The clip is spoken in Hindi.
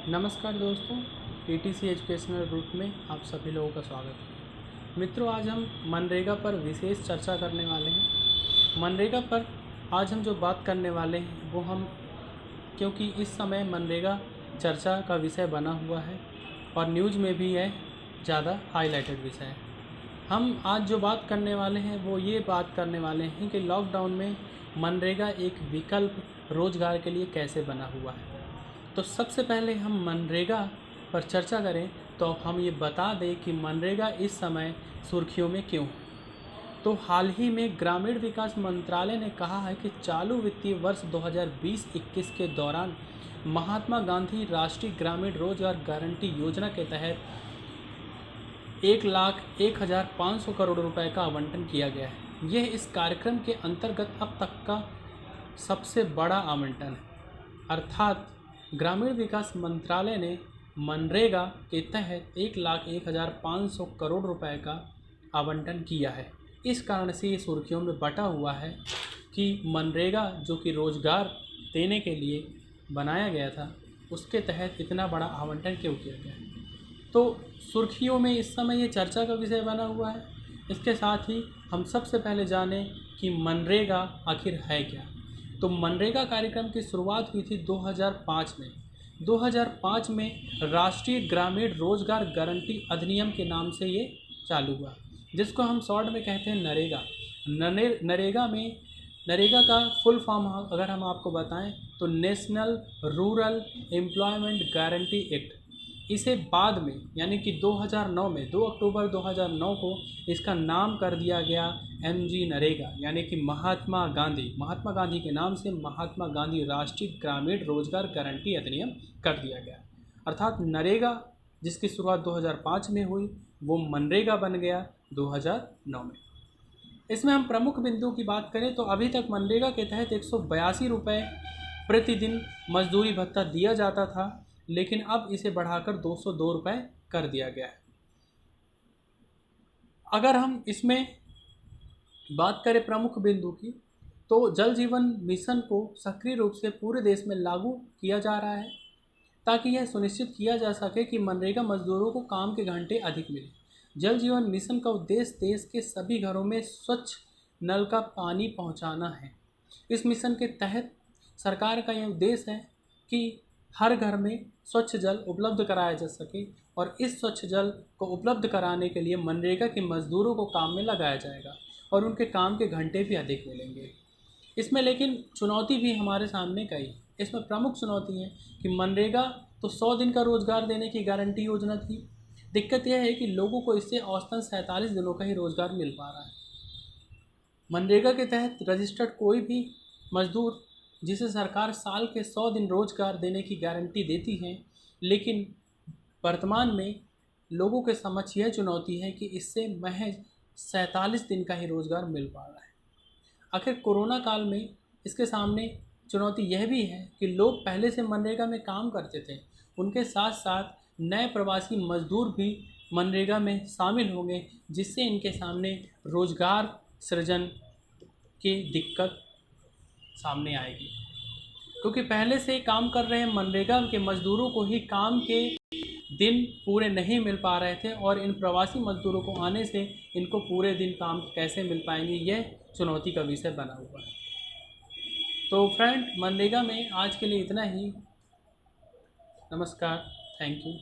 नमस्कार दोस्तों, ATC एजुकेशनल ग्रुप में आप सभी लोगों का स्वागत है। मित्रों, आज हम मनरेगा पर विशेष चर्चा करने वाले हैं। मनरेगा पर आज हम जो बात करने वाले हैं वो हम क्योंकि इस समय मनरेगा चर्चा का विषय बना हुआ है और न्यूज़ में भी यह ज़्यादा हाईलाइटेड विषय है। हम आज जो बात करने वाले हैं वो ये बात करने वाले हैं कि लॉकडाउन में मनरेगा एक विकल्प रोज़गार के लिए कैसे बना हुआ है। तो सबसे पहले हम मनरेगा पर चर्चा करें तो हम ये बता दें कि मनरेगा इस समय सुर्खियों में क्यों है। तो हाल ही में ग्रामीण विकास मंत्रालय ने कहा है कि चालू वित्तीय वर्ष 2020-21 के दौरान महात्मा गांधी राष्ट्रीय ग्रामीण रोजगार गारंटी योजना के तहत 1,01,500 करोड़ रुपए का आवंटन किया गया है। यह इस कार्यक्रम के अंतर्गत अब तक का सबसे बड़ा आवंटन है। अर्थात ग्रामीण विकास मंत्रालय ने मनरेगा के तहत 1,01,500 करोड़ रुपए का आवंटन किया है। इस कारण से ये सुर्खियों में बटा हुआ है कि मनरेगा जो कि रोज़गार देने के लिए बनाया गया था, उसके तहत इतना बड़ा आवंटन क्यों किया गया। तो सुर्खियों में इस समय ये चर्चा का विषय बना हुआ है। इसके साथ ही हम सबसे पहले जानें कि मनरेगा आखिर है क्या। तो मनरेगा कार्यक्रम की शुरुआत हुई थी 2005 में। 2005 में राष्ट्रीय ग्रामीण रोजगार गारंटी अधिनियम के नाम से ये चालू हुआ, जिसको हम शॉर्ट में कहते हैं नरेगा। नरेगा का फुल फॉर्म अगर हम आपको बताएं तो national rural employment guarantee act. इसे बाद में यानी कि 2009 में 2 अक्टूबर 2009 को इसका नाम कर दिया गया MG नरेगा, यानी कि महात्मा गांधी के नाम से महात्मा गांधी राष्ट्रीय ग्रामीण रोजगार गारंटी अधिनियम कर दिया गया। अर्थात नरेगा जिसकी शुरुआत 2005 में हुई वो मनरेगा बन गया 2009 में। इसमें हम प्रमुख बिंदुओं की बात करें तो अभी तक मनरेगा के तहत 182 रुपये प्रतिदिन मजदूरी भत्ता दिया जाता था, लेकिन अब इसे बढ़ाकर 202 रुपये कर दिया गया है। अगर हम इसमें बात करें प्रमुख बिंदु की तो जल जीवन मिशन को सक्रिय रूप से पूरे देश में लागू किया जा रहा है ताकि यह सुनिश्चित किया जा सके कि मनरेगा मजदूरों को काम के घंटे अधिक मिले। जल जीवन मिशन का उद्देश्य देश के सभी घरों में स्वच्छ नल का पानी पहुंचाना है। इस मिशन के तहत सरकार का यह उद्देश्य है कि हर घर में स्वच्छ जल उपलब्ध कराया जा सके और इस स्वच्छ जल को उपलब्ध कराने के लिए मनरेगा के मजदूरों को काम में लगाया जाएगा और उनके काम के घंटे भी अधिक मिलेंगे। इसमें लेकिन चुनौती भी हमारे सामने कई है। इसमें प्रमुख चुनौती है कि मनरेगा तो 100 दिन का रोज़गार देने की गारंटी योजना थी। दिक्कत यह है कि लोगों को इससे औसतन 47 दिनों का ही रोज़गार मिल पा रहा है। मनरेगा के तहत रजिस्टर्ड कोई भी मजदूर जिसे सरकार साल के 100 दिन रोज़गार देने की गारंटी देती है, लेकिन वर्तमान में लोगों के समक्ष यह चुनौती है कि इससे महज 47 दिन का ही रोज़गार मिल पा रहा है। आखिर कोरोना काल में इसके सामने चुनौती यह भी है कि लोग पहले से मनरेगा में काम करते थे, उनके साथ साथ नए प्रवासी मजदूर भी मनरेगा में शामिल होंगे, जिससे इनके सामने रोज़गार सृजन की दिक्कत सामने आएगी। क्योंकि पहले से काम कर रहे मनरेगा के मजदूरों को ही काम के दिन पूरे नहीं मिल पा रहे थे और इन प्रवासी मजदूरों को आने से इनको पूरे दिन काम कैसे मिल पाएंगे, यह चुनौती का विषय बना हुआ है। तो फ्रेंड, मनरेगा में आज के लिए इतना ही। नमस्कार, थैंक यू।